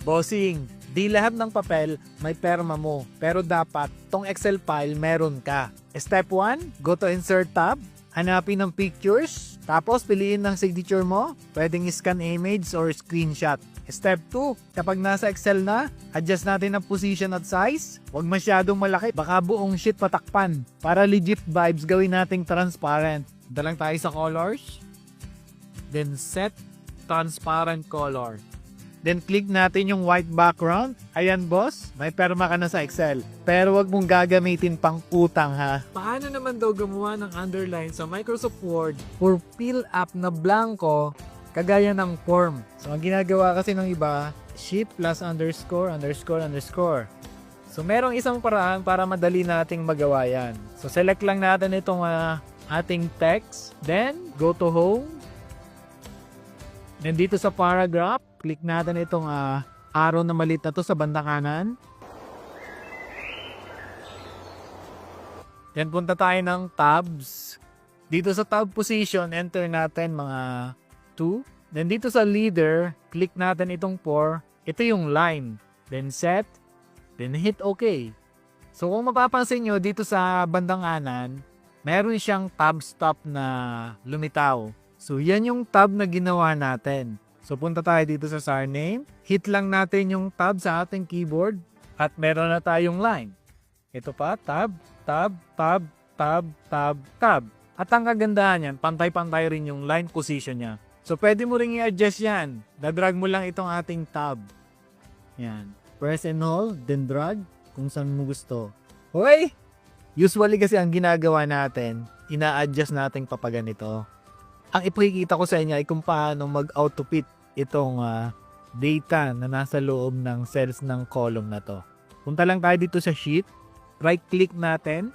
Bossing, di lahat ng papel may perma mo, pero dapat tong Excel file meron ka. Step 1, go to Insert tab, hanapin ng pictures, tapos piliin ng signature mo, pwedeng scan image or screenshot. Step 2, kapag nasa Excel na, adjust natin ang position at size. Huwag masyadong malaki, baka buong sheet patakpan. Para legit vibes, gawin nating transparent. Dalang tayo sa colors, then set transparent color. Then click natin yung white background. Ayan boss, may perma ka na sa Excel. Pero wag mong gagamitin pang utang ha. Paano naman daw gumawa ng underline sa Microsoft Word for fill up na blanco kagaya ng form? So ang ginagawa kasi ng iba, shift plus underscore underscore underscore. So merong isang paraan para madali nating magawa yan. So select lang natin itong ating text. Then go to home. Then dito sa paragraph, click natin itong arrow na maliit na to sa bandang kanan. Then punta tayo ng tabs. Dito sa tab position, enter natin mga 2. Then dito sa leader, click natin itong 4. Ito yung line. Then set. Then hit OK. So kung mapapansin nyo, dito sa bandang kanan, meron siyang tab stop na lumitaw. So yan yung tab na ginawa natin. So punta tayo dito sa surname, hit lang natin yung tab sa ating keyboard at meron na tayong line. Ito pa, tab, tab, tab, tab, tab, tab. At ang kagandahan yan, pantay-pantay rin yung line position niya. So pwede mo ring i-adjust yan. Dadrag mo lang itong ating tab. Yan. Press and hold, then drag kung saan mo gusto. Okay? Usually kasi ang ginagawa natin, ina-adjust natin papaganito. Ang ipakikita ko sa inyo ay kung paano mag-autofit itong data na nasa loob ng cells ng column na to. Punta lang tayo dito sa sheet, right-click natin,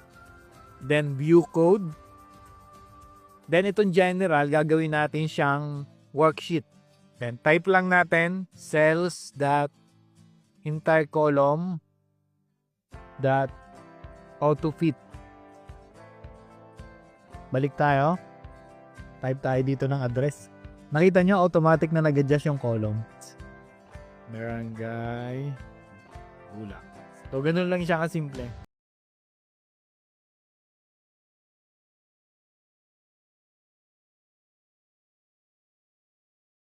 then view code. Then itong general, gagawin natin siyang worksheet. Then type lang natin cells dot entire column dot autofit. Balik tayo. Type tayo dito ng address. Nakita nyo, automatic na nag-adjust yung column. Barangay Bulak. So, ganun lang siya kasimple.